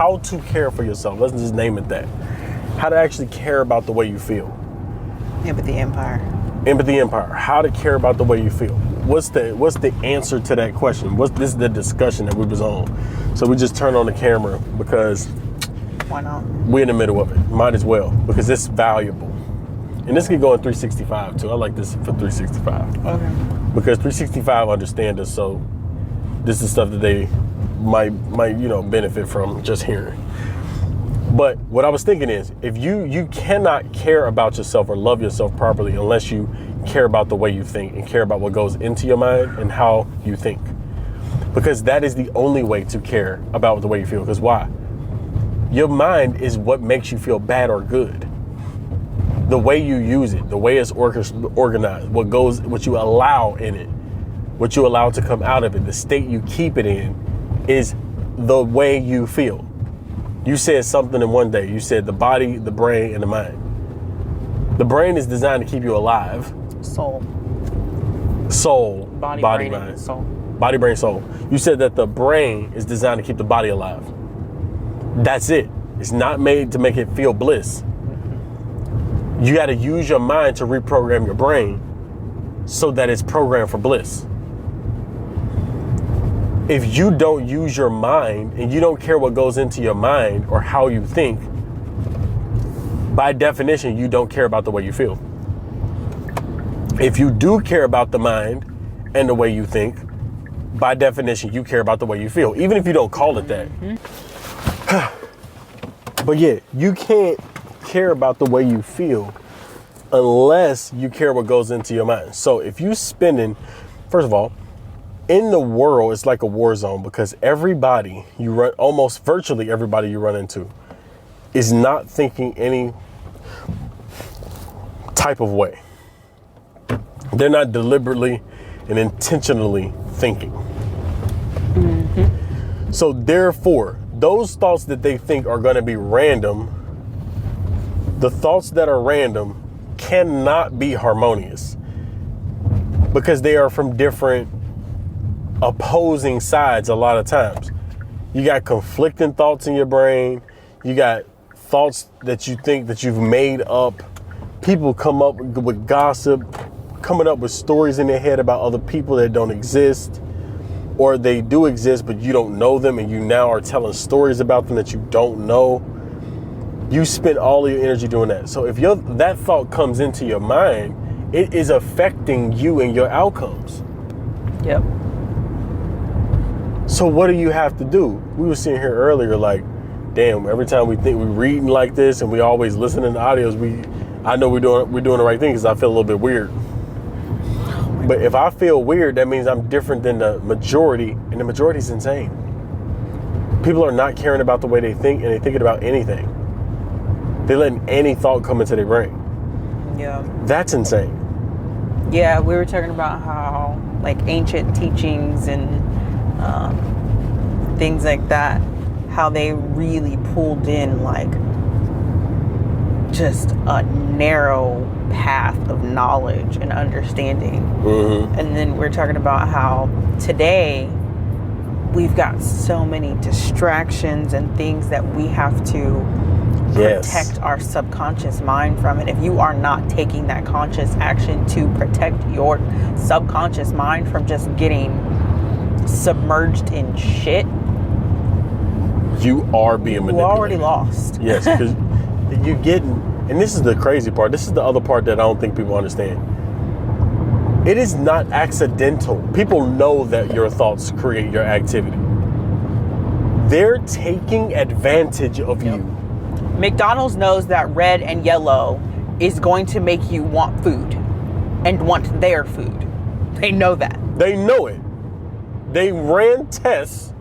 how to care for yourself. Let's just name it that. How to actually care about the way you feel. Empathy Empire. Empathy Empire. How to care about the way you feel. What's the answer to that question? This is the discussion that we was on. So we just turned on the camera because why not? We're in the middle of it. Might as well, because it's valuable. And this can go in 365 too. I like this for 365. Okay. Because 365 understand us, so this is stuff that they might benefit from just hearing. But what I was thinking is, if you cannot care about yourself or love yourself properly unless you care about the way you think and care about what goes into your mind and how you think. Because that is the only way to care about the way you feel. Because why? Your mind is what makes you feel bad or good. The way you use it, the way it's organized, what you allow in it, what you allow to come out of it, the state you keep it in is the way you feel. You said something in one day. You said the body, the brain, and the mind. The brain is designed to keep you alive. Soul. Body, brain, mind. And soul. Body, brain, soul. You said that the brain is designed to keep the body alive. That's it. It's not made to make it feel bliss. You got to use your mind to reprogram your brain so that it's programmed for bliss. If you don't use your mind and you don't care what goes into your mind or how you think, by definition, you don't care about the way you feel. If you do care about the mind and the way you think, by definition, you care about the way you feel, even if you don't call it that. But yeah, you can't care about the way you feel unless you care what goes into your mind. So if you spending, first of all, in the world, it's like a war zone because everybody you run, almost virtually everybody you run into is not thinking any type of way. They're not deliberately and intentionally thinking. Mm-hmm. So therefore, those thoughts that they think are going to be random, the thoughts that are random cannot be harmonious because they are from different opposing sides a lot of times. You got conflicting thoughts in your brain. You got thoughts that you think that you've made up. People come up with gossip, coming up with stories in their head about other people that don't exist, or they do exist, but you don't know them and you now are telling stories about them that you don't know. You spend all of your energy doing that. So if that thought comes into your mind, it is affecting you and your outcomes. Yep. So what do you have to do? We were sitting here earlier like, damn, every time we think we're reading like this and we always listen to the audios, I know we're doing the right thing because I feel a little bit weird. But if I feel weird, that means I'm different than the majority, and the majority is insane. People are not caring about the way they think, and they're thinking about anything. They're letting any thought come into their brain. Yeah. That's insane. Yeah, we were talking about how like ancient teachings and things like that, how they really pulled in like just a narrow path of knowledge and understanding. Mm-hmm. And then we're talking about how today we've got so many distractions and things that we have to protect our subconscious mind from. And if you are not taking that conscious action to protect your subconscious mind from just getting submerged in shit, you are being manipulated. You're already lost. Yes, because you're getting, and this is the crazy part, this is the other part that I don't think people understand. It is not accidental. People know that your thoughts create your activity. They're taking advantage of you. McDonald's knows that red and yellow is going to make you want food and want their food. They know that. They know it. They ran tests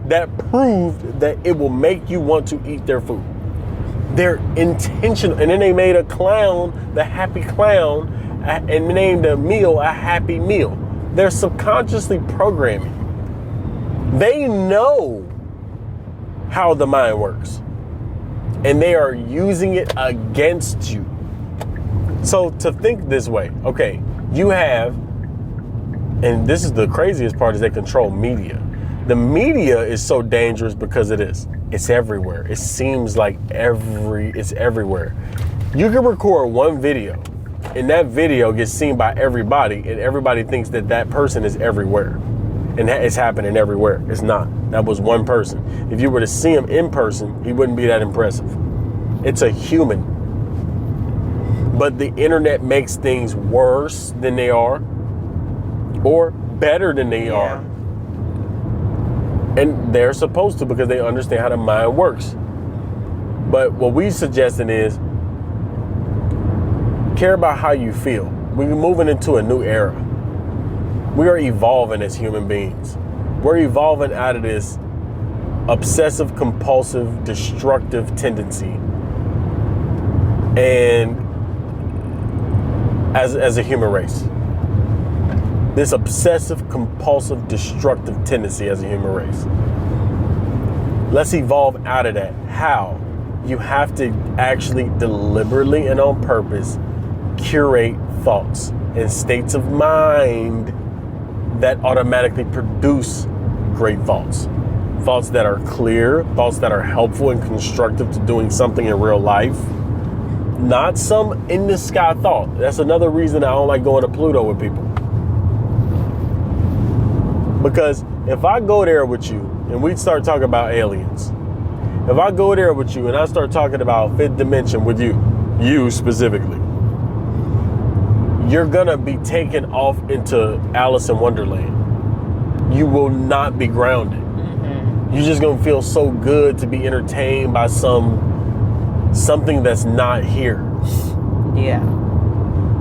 that proved that it will make you want to eat their food. They're intentional. And then they made a clown, the happy clown, and named a meal a happy meal. They're subconsciously programming. They know how the mind works. And they are using it against you. So to think this way, okay, you have, and this is the craziest part, is they control media. The media is so dangerous because it is. It's everywhere. It seems like it's everywhere. You can record one video, and that video gets seen by everybody, and everybody thinks that that person is everywhere. And it's happening everywhere. It's not. That was one person. If you were to see him in person, he wouldn't be that impressive. It's a human. But the internet makes things worse than they are, or better than they are. And they're supposed to, because they understand how the mind works. But what we suggesting is care about how you feel. We're moving into a new era. We are evolving as human beings. We're evolving out of this obsessive, compulsive, destructive tendency. And as a human race, this obsessive, compulsive, destructive tendency as a human race. Let's evolve out of that. How? You have to actually deliberately and on purpose curate thoughts and states of mind that automatically produce great thoughts. Thoughts that are clear, thoughts that are helpful and constructive to doing something in real life. Not some in the sky thought. That's another reason I don't like going to Pluto with people. Because if I go there with you and we start talking about aliens, if I go there with you and I start talking about fifth dimension with you specifically, you're gonna be taken off into Alice in Wonderland. You will not be grounded. Mm-hmm. You're just gonna feel so good to be entertained by something that's not here. Yeah.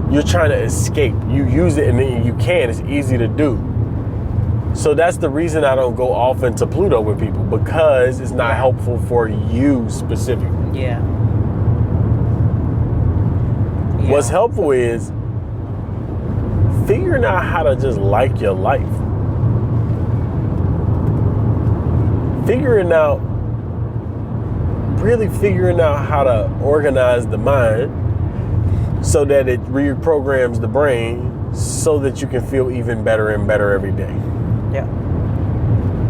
You're trying to escape. You use it and then you can. It's easy to do. So that's the reason I don't go off into Pluto with people, because it's not helpful for you specifically. Yeah. What's helpful is figuring out how to just like your life. Really figuring out how to organize the mind so that it reprograms the brain so that you can feel even better and better every day. Yeah.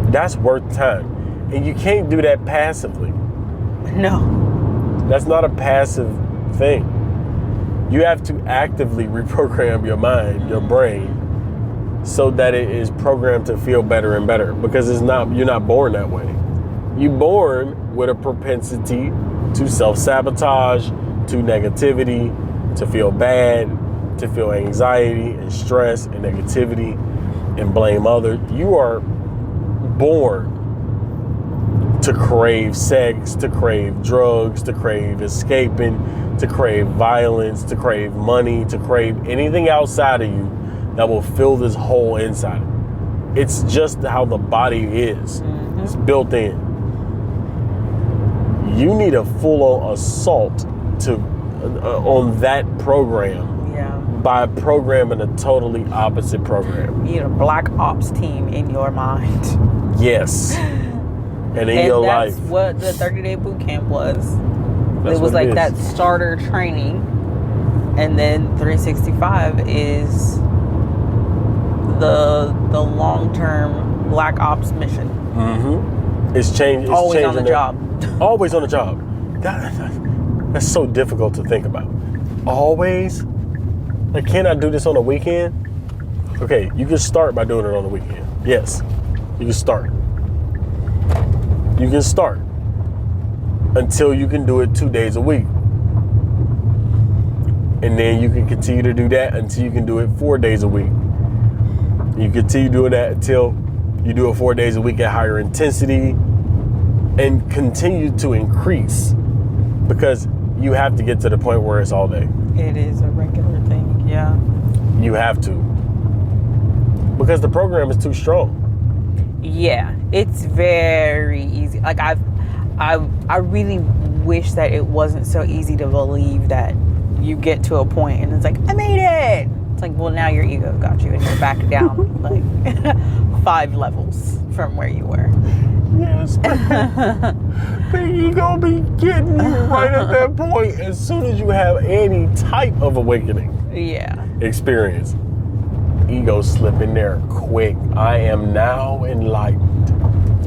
That's worth time. And you can't do that passively. No. That's not a passive thing. You have to actively reprogram your mind, your brain, so that it is programmed to feel better and better. Because you're not born that way. You're born with a propensity to self-sabotage, to negativity, to feel bad, to feel anxiety and stress and negativity and blame others. You are born to crave sex, to crave drugs, to crave escaping, to crave violence, to crave money, to crave anything outside of you that will fill this hole inside. It's just how the body is. Mm-hmm. It's built in. You need a full-on assault on that program by programming a totally opposite program. You need a black ops team in your mind. Yes. And in your life. That's what the 30-day boot camp was. It was like that starter training. And then 365 is the long-term black ops mission. Mm-hmm. It's changing. Always on the job. Always on the job. That's so difficult to think about. Always? Like, can I do this on a weekend? Okay, you can start by doing it on the weekend. Yes, you can start. You can start until you can do it 2 days a week. And then you can continue to do that until you can do it 4 days a week. You continue doing that until you do it 4 days a week at higher intensity, and continue to increase, because you have to get to the point where it's all day. It is a regular thing, yeah. You have to. Because the program is too strong. Yeah, it's very easy. Like I really wish that it wasn't so easy to believe that you get to a point and it's like, I made it. It's like, well, now your ego got you and you're back down like 5 levels from where you were. Yes. The ego be getting you right at that point as soon as you have any type of awakening. Yeah. Experience. Ego slip in there quick. I am now enlightened.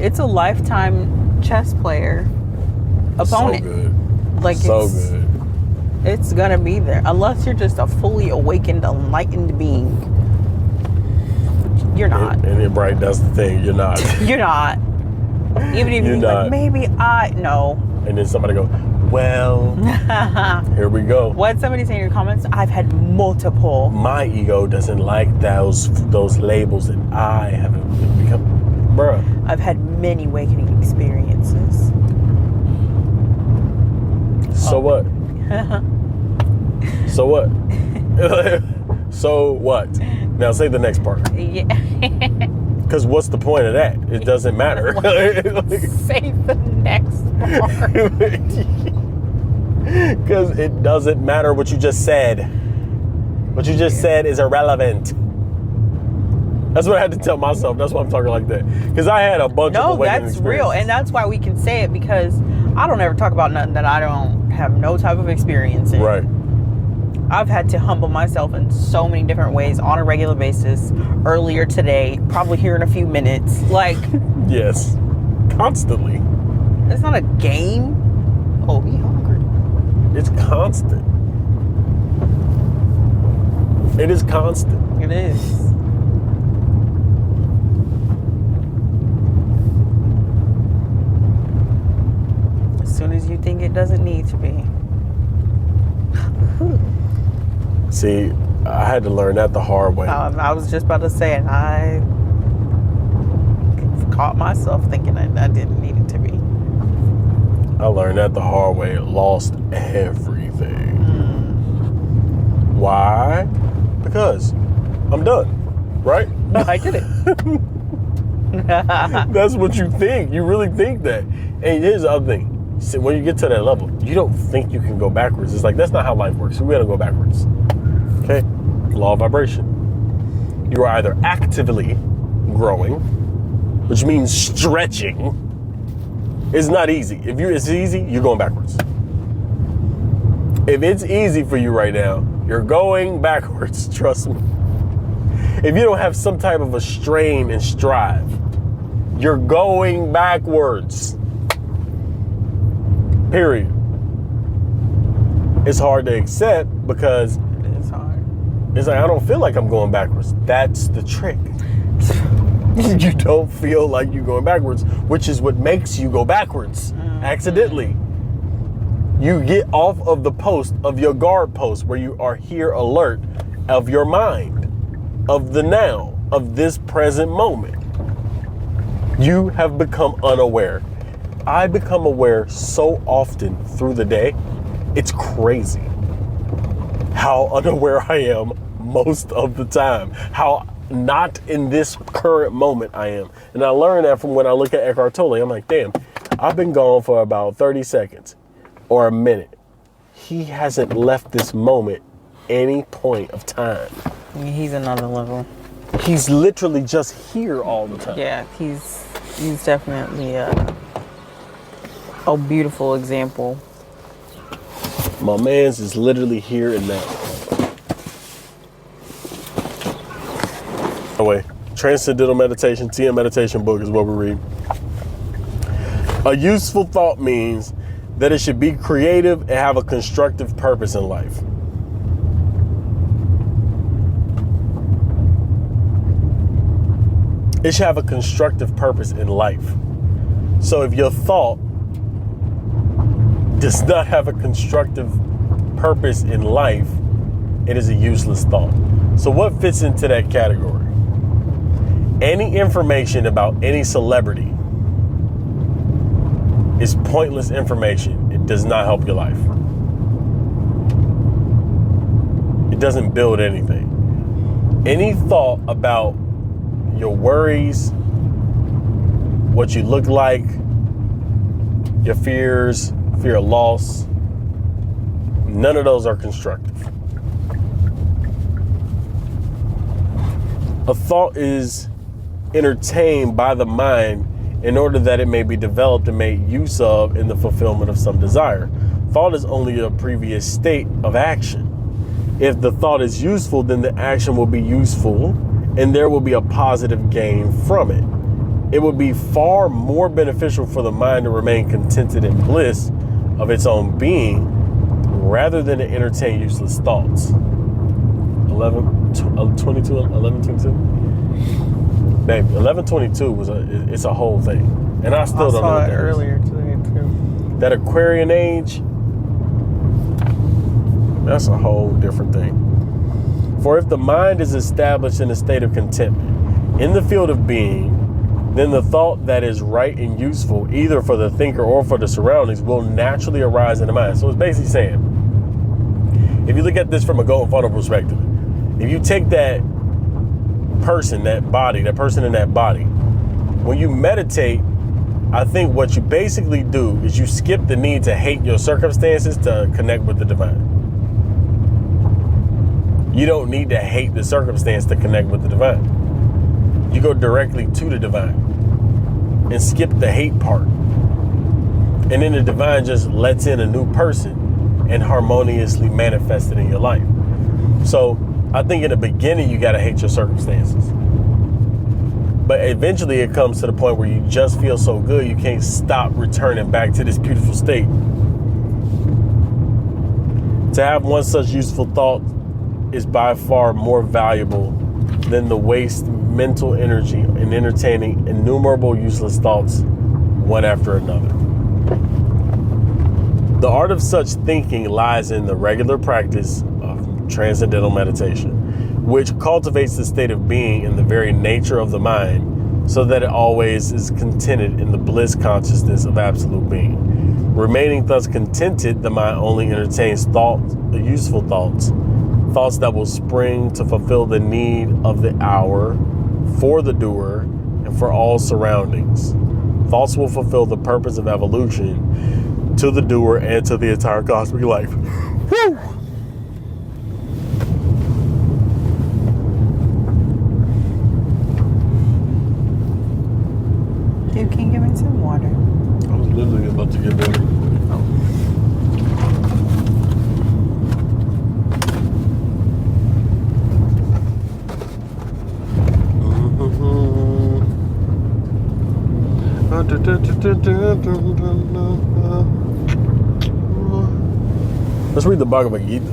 It's a lifetime chess player opponent. So good. Like So good. It's gonna be there unless you're just a fully awakened, enlightened being. You're not. And right, that's the thing. You're not. You're not. Even if you're like, maybe no. And then somebody goes, well, here we go. What somebody say in your comments? I've had multiple. My ego doesn't like those labels that I haven't become. Bruh. I've had many awakening experiences. So what? So what? So what? Now say the next part. Yeah. Because what's the point of that? It doesn't matter. Say the next part. Because it doesn't matter what you just said. What you just said is irrelevant. That's what I had to tell myself. That's why I'm talking like that. Because I had a bunch of awakening that's real. And that's why we can say it, because I don't ever talk about nothing that I don't have no type of experience in. Right. I've had to humble myself in so many different ways on a regular basis. Earlier today, probably here in a few minutes. Like, yes. Constantly. It's not a game. Oh, we hungry. It's constant. It is constant. It is. As soon as you think it doesn't need to be. See, I had to learn that the hard way. I was just about to say it. I caught myself thinking I didn't need it to be. I learned that the hard way. Lost everything. Why? Because I'm done. Right? I did it. That's what you think. You really think that. And here's the other thing. See, when you get to that level, you don't think you can go backwards. It's like, that's not how life works. We gotta go backwards. Okay? Law of vibration. You are either actively growing, which means stretching. It's not easy. If it's easy, you're going backwards. If it's easy for you right now, you're going backwards. Trust me. If you don't have some type of a strain and strive, you're going backwards. Period. It's hard to accept because It is hard. it's like, I don't feel like I'm going backwards. That's the trick. You don't feel like you're going backwards, which is what makes you go backwards accidentally. You get off of the post of your guard post where you are here alert of your mind, of the now, of this present moment. You have become unaware. I become aware so often through the day, it's crazy how unaware I am most of the time, how not in this current moment I am. And I learned that from when I look at Eckhart Tolle. I'm like, damn, I've been gone for about 30 seconds or a minute. He hasn't left this moment any point of time. He's another level. He's literally just here all the time. Yeah, he's definitely a beautiful example. My man's is literally here and now. Anyway, Transcendental Meditation, TM Meditation book is what we read. A useful thought means that it should be creative and have a constructive purpose in life. It should have a constructive purpose in life. So if your thought does not have a constructive purpose in life, it is a useless thought. So what fits into that category? Any information about any celebrity is pointless information. It does not help your life. It doesn't build anything. Any thought about your worries, what you look like, your fears, fear of loss, none of those are constructive. A thought is entertained by the mind in order that it may be developed and made use of in the fulfillment of some desire. Thought is only a previous state of action. If the thought is useful, then the action will be useful and there will be a positive gain from it. it would be far more beneficial for the mind to remain contented in bliss of its own being rather than to entertain useless thoughts. 11:22. Babe, 11:22 it's a whole thing, and I still don't know what that earlier today too. That Aquarian age, that's a whole different thing. For if the mind is established in a state of contentment in the field of being, then the thought that is right and useful, either for the thinker or for the surroundings, will naturally arise in the mind. So it's basically saying, if you look at this from a golden funnel perspective, if you take that person in that body, when you meditate, I think what you basically do is you skip the need to hate your circumstances to connect with the divine. You don't need to hate the circumstance to connect with the divine. You go directly to the divine and skip the hate part. And then the divine just lets in a new person and harmoniously manifest it in your life. So I think in the beginning, you got to hate your circumstances. But eventually it comes to the point where you just feel so good, you can't stop returning back to this beautiful state. To have one such useful thought is by far more valuable than the waste mental energy in entertaining innumerable useless thoughts one after another. The art of such thinking lies in the regular practice of transcendental meditation, which cultivates the state of being in the very nature of the mind, so that it always is contented in the bliss consciousness of absolute being. Remaining thus contented, the mind only entertains useful thoughts that will spring to fulfill the need of the hour, for the doer, and for all surroundings. Thoughts will fulfill the purpose of evolution to the doer and to the entire cosmic life. Woo! You can give me some water. I was literally about to get water. Let's read the Bhagavad Gita.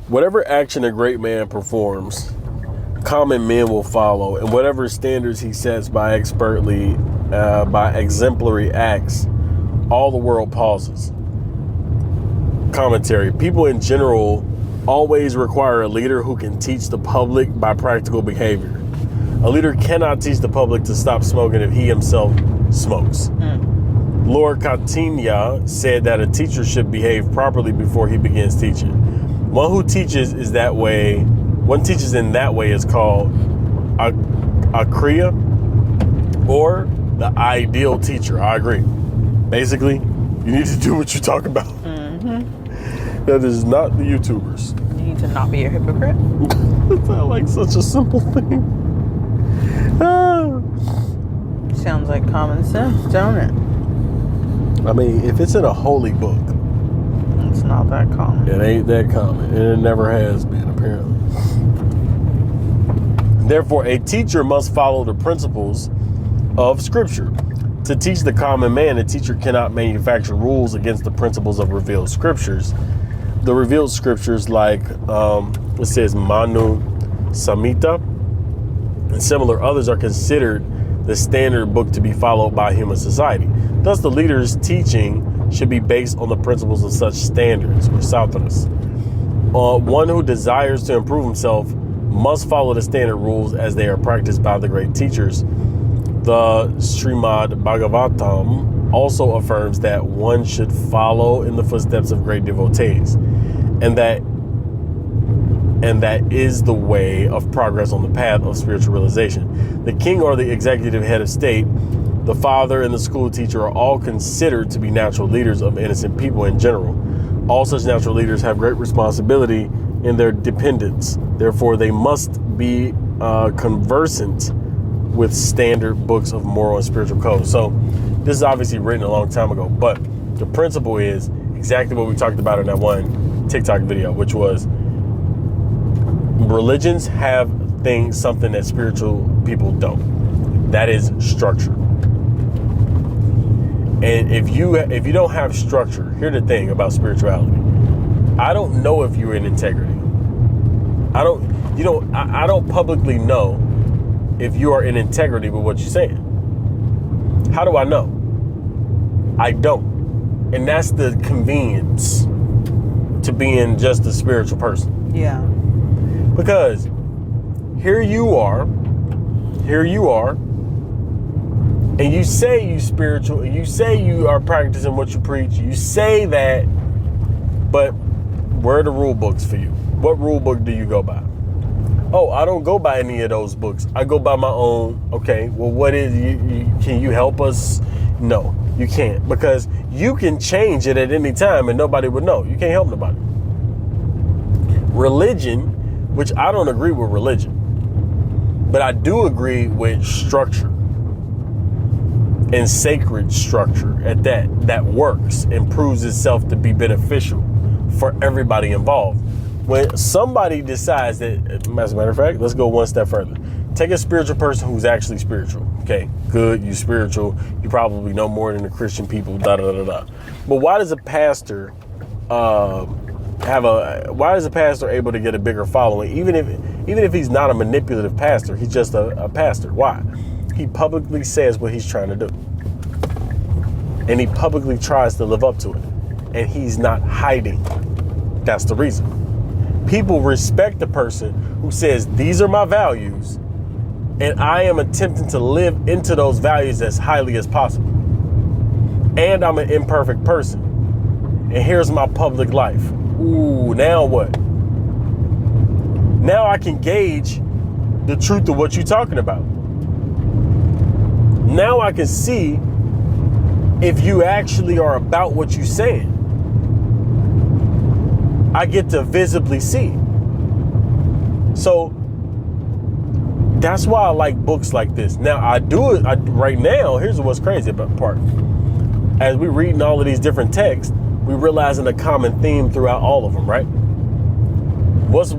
Whatever action a great man performs, common men will follow, and whatever standards he sets by exemplary acts, all the world pauses. Commentary. People in general always require a leader who can teach the public by practical behavior. A leader cannot teach the public to stop smoking if he himself smokes. Lord Kautilya said that a teacher should behave properly before he begins teaching. One who teaches in that way is called a kriya, or the ideal teacher. I agree. Basically, you need to do what you talk about. Mm-hmm. That is not the YouTubers. You need to not be a hypocrite. That's not like such a simple thing. Sounds like common sense, don't it? I mean, if it's in a holy book, it's not that common. It ain't that common, and it never has been, apparently. Therefore, a teacher must follow the principles of Scripture. To teach the common man, a teacher cannot manufacture rules against the principles of revealed Scriptures. The revealed Scriptures, like it says Manu Samhita and similar others, are considered the standard book to be followed by human society. Thus, the leader's teaching should be based on the principles of such standards, or sutras. One who desires to improve himself must follow the standard rules as they are practiced by the great teachers. The Srimad Bhagavatam also affirms that one should follow in the footsteps of great devotees, and that and that is the way of progress on the path of spiritual realization. The king or the executive head of state, the father, and the school teacher are all considered to be natural leaders of innocent people in general. All such natural leaders have great responsibility in their dependents. Therefore, they must be conversant with standard books of moral and spiritual code. So this is obviously written a long time ago, but the principle is exactly what we talked about in that one TikTok video, which was religions have something that spiritual people don't. That is structure. And if you don't have structure, here's the thing about spirituality. I don't know if you're in integrity. I don't publicly know if you are in integrity with what you're saying. How do I know? I don't. And that's the convenience to being just a spiritual person. Yeah. Because here you are, and you say you spiritual, and you say you are practicing what you preach, you say that, but where are the rule books for you? What rule book do you go by? Oh, I don't go by any of those books. I go by my own. Okay, well, what is can you help us? No, you can't, because you can change it at any time and nobody would know. You can't help nobody. Religion, which I don't agree with religion, but I do agree with structure and sacred structure at that works and proves itself to be beneficial for everybody involved. When somebody decides that, as a matter of fact, let's go one step further. Take a spiritual person who's actually spiritual. Okay, good, you spiritual. You probably know more than the Christian people, da da da da. But why does a pastor why is a pastor able to get a bigger following? Even if he's not a manipulative pastor, he's just a pastor. Why? He publicly says what he's trying to do. And he publicly tries to live up to it. And he's not hiding. That's the reason. People respect the person who says, these are my values, and I am attempting to live into those values as highly as possible. And I'm an imperfect person. And here's my public life. Ooh, now what? Now I can gauge the truth of what you're talking about. Now I can see if you actually are about what you're saying. I get to visibly see. So that's why I like books like this. Now right now, here's what's crazy about the part. As we reading all of these different texts, we realizing a common theme throughout all of them, right? What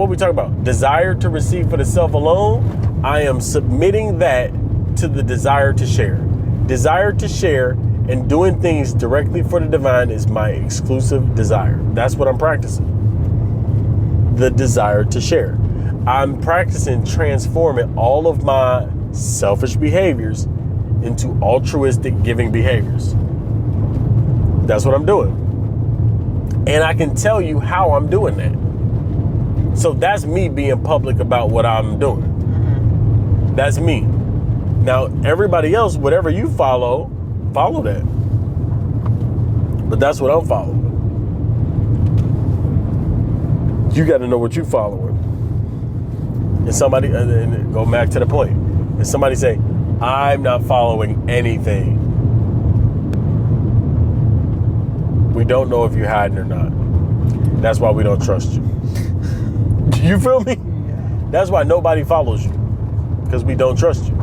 we talking about? Desire to receive for the self alone. I am submitting that to the desire to share. Desire to share and doing things directly for the divine is my exclusive desire. That's what I'm practicing. The desire to share. I'm practicing transforming all of my selfish behaviors into altruistic giving behaviors. That's what I'm doing. And I can tell you how I'm doing that. So that's me being public about what I'm doing. Mm-hmm. That's me. Now, everybody else, whatever you follow that. But that's what I'm following. You got to know what you're following. And go back to the point. And somebody say, I'm not following anything. We don't know if you're hiding or not. That's why we don't trust you. You feel me? That's why nobody follows you. Because we don't trust you.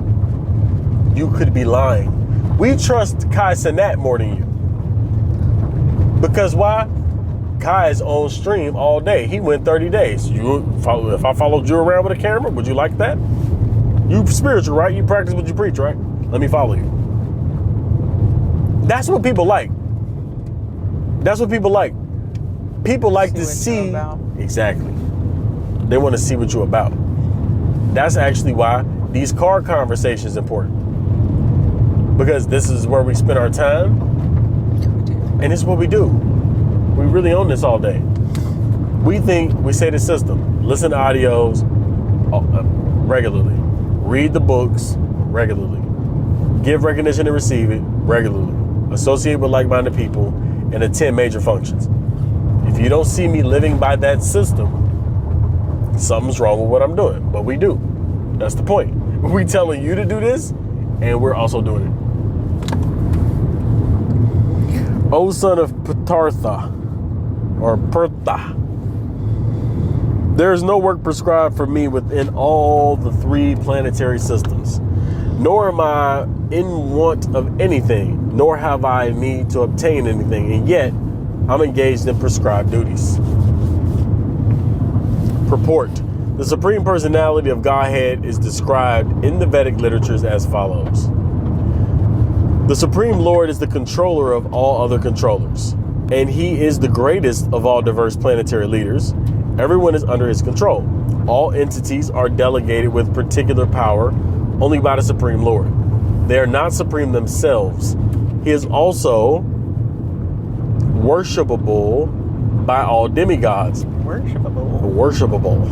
You could be lying. We trust Kai Cenat more than you. Because why? Kai is on stream all day. He went 30 days. If I followed you around with a camera, would you like that? You spiritual, right? You practice what you preach, right? Let me follow you. That's what people like. That's what people like. People like to see. Exactly. They want to see what you're about. That's actually why these car conversations are important. Because this is where we spend our time. And this is what we do. We really own this all day. We say the system. Listen to audios regularly. Read the books regularly. Give recognition and receive it regularly. Associate with like-minded people and attend major functions. If you don't see me living by that system, something's wrong with what I'm doing. But we do. That's the point. We telling you to do this, and we're also doing it. O son of Petartha, or Pertha, there is no work prescribed for me within all the 3 planetary systems, nor am I in want of anything, nor have I need to obtain anything, and yet I'm engaged in prescribed duties. Purport. The Supreme Personality of Godhead is described in the Vedic literatures as follows. The Supreme Lord is the controller of all other controllers, and he is the greatest of all diverse planetary leaders. Everyone is under his control. All entities are delegated with particular power only by the Supreme Lord. They are not supreme themselves. He is also worshipable by all demigods. Worshipable.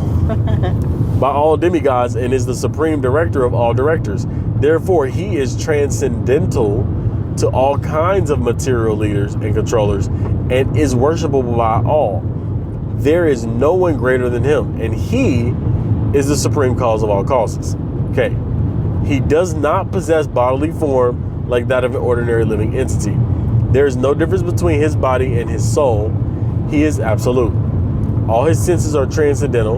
By all demigods, and is the supreme director of all directors. Therefore, he is transcendental to all kinds of material leaders and controllers, and is worshipable by all. There is no one greater than him, and he is the supreme cause of all causes. Okay. He does not possess bodily form like that of an ordinary living entity. There is no difference between his body and his soul. He is absolute. All his senses are transcendental.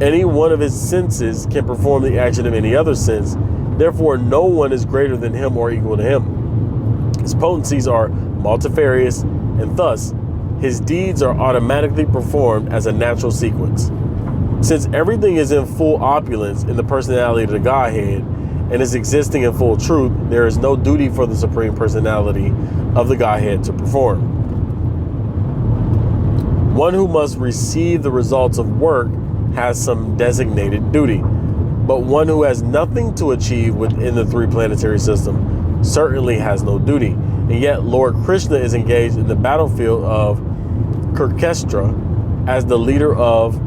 Any one of his senses can perform the action of any other sense. Therefore, no one is greater than him or equal to him. His potencies are multifarious, and thus his deeds are automatically performed as a natural sequence. Since everything is in full opulence in the personality of the Godhead and is existing in full truth, there is no duty for the Supreme Personality of the Godhead to perform. One who must receive the results of work has some designated duty, but one who has nothing to achieve within the 3 planetary system certainly has no duty. And yet Lord Krishna is engaged in the battlefield of Kurukshetra as the leader of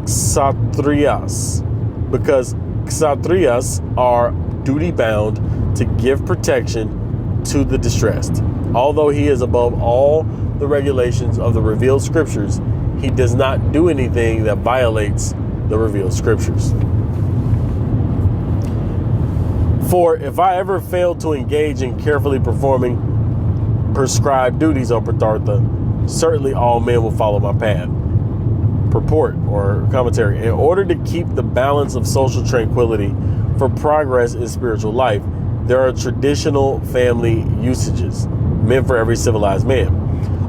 Kshatriyas, because Kshatriyas are duty bound to give protection to the distressed. Although he is above all the regulations of the revealed scriptures, he does not do anything that violates the revealed scriptures. For if I ever fail to engage in carefully performing prescribed duties, O Pratartha, certainly all men will follow my path. Purport or commentary. In order to keep the balance of social tranquility for progress in spiritual life, there are traditional family usages meant for every civilized man.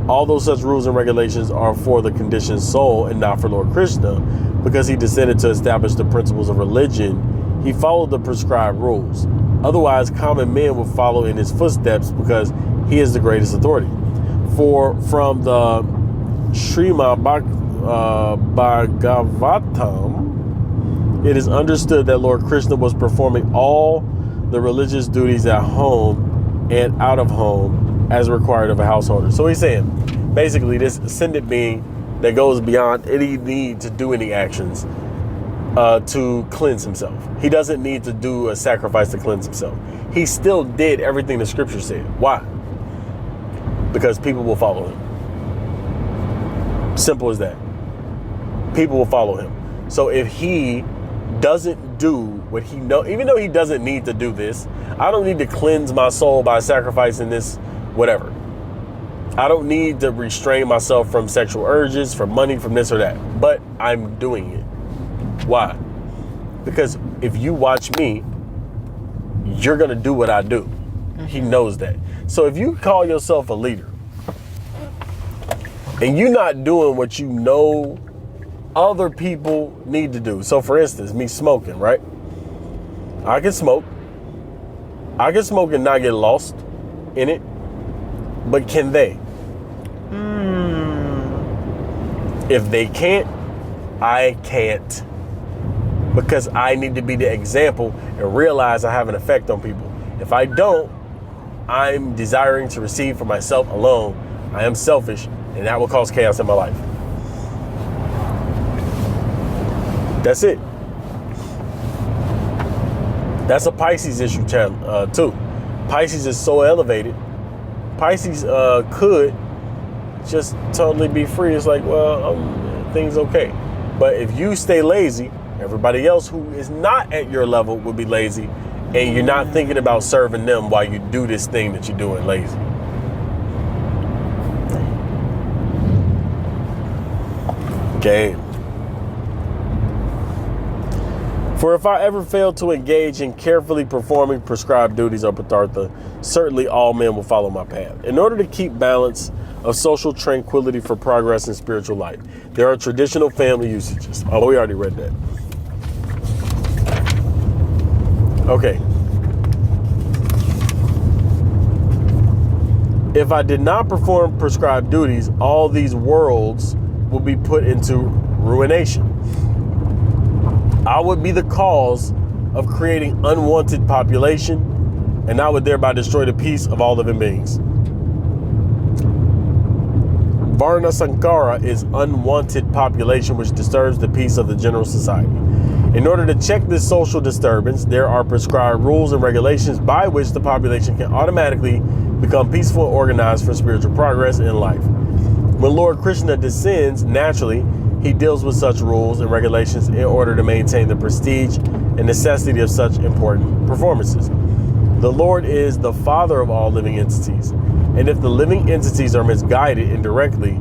Although such rules and regulations are for the conditioned soul and not for Lord Krishna, because he descended to establish the principles of religion, he followed the prescribed rules. Otherwise, common men would follow in his footsteps because he is the greatest authority. For from the Srimad Bhagavatam, it is understood that Lord Krishna was performing all the religious duties at home and out of home as required of a householder. So he's saying, basically, this ascended being that goes beyond any need to do any actions to cleanse himself. He doesn't need to do a sacrifice to cleanse himself. He still did everything the scripture said. Why? Because people will follow him. Simple as that. People will follow him. So if he doesn't do what he knows, even though he doesn't need to do this, I don't need to cleanse my soul by sacrificing this, whatever. I don't need to restrain myself from sexual urges, from money, from this or that. But I'm doing it. Why? Because if you watch me, you're going to do what I do. He knows that. So if you call yourself a leader and you're not doing what you know other people need to do. So for instance, me smoking, right? I can smoke. I can smoke and not get lost in it. But can they? If they can't, I can't. Because I need to be the example and realize I have an effect on people. If I don't, I'm desiring to receive for myself alone. I am selfish, and that will cause chaos in my life. That's it. That's a Pisces issue too. Pisces is so elevated. Pisces could just totally be free. It's like, well, things okay. But if you stay lazy, everybody else who is not at your level will be lazy, and you're not thinking about serving them while you do this thing that you're doing lazy. Okay. For if I ever fail to engage in carefully performing prescribed duties, O Patartha, certainly all men will follow my path. In order to keep balance of social tranquility for progress in spiritual life, there are traditional family usages. Oh, we already read that. Okay. If I did not perform prescribed duties, all these worlds will be put into ruination. I would be the cause of creating unwanted population, and I would thereby destroy the peace of all living beings. Varna Sankara is unwanted population which disturbs the peace of the general society. In order to check this social disturbance, there are prescribed rules and regulations by which the population can automatically become peaceful and organized for spiritual progress in life. When Lord Krishna descends, naturally, he deals with such rules and regulations in order to maintain the prestige and necessity of such important performances. The Lord is the father of all living entities, and if the living entities are misguided indirectly,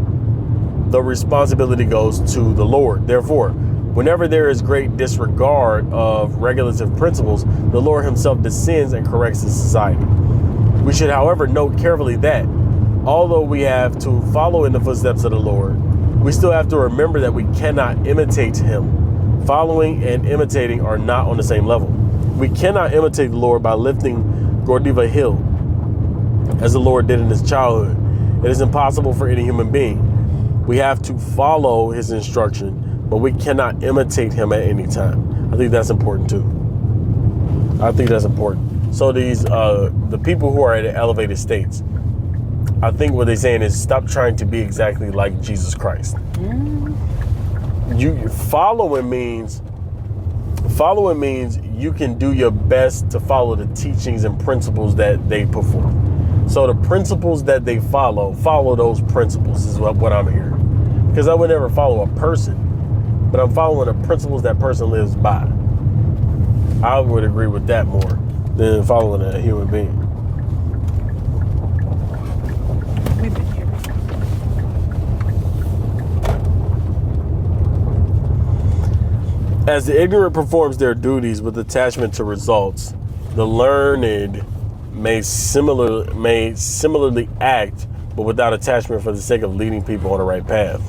the responsibility goes to the Lord. Therefore, whenever there is great disregard of regulative principles, the Lord himself descends and corrects the society. We should, however, note carefully that although we have to follow in the footsteps of the Lord, we still have to remember that we cannot imitate him. Following and imitating are not on the same level. We cannot imitate the Lord by lifting Gordiva Hill, as the Lord did in his childhood. It is impossible for any human being. We have to follow his instruction, but we cannot imitate him at any time. I think that's important too. I think that's important. So these, the people who are at elevated states, I think what they're saying is stop trying to be exactly like Jesus Christ. You following means you can do your best to follow the teachings and principles that they put forth. So the principles that they follow those principles is what I'm hearing. Because I would never follow a person, but I'm following the principles that person lives by. I would agree with that more than following a human being. We've been here. As the ignorant performs their duties with attachment to results, the learned may similarly act, but without attachment for the sake of leading people on the right path.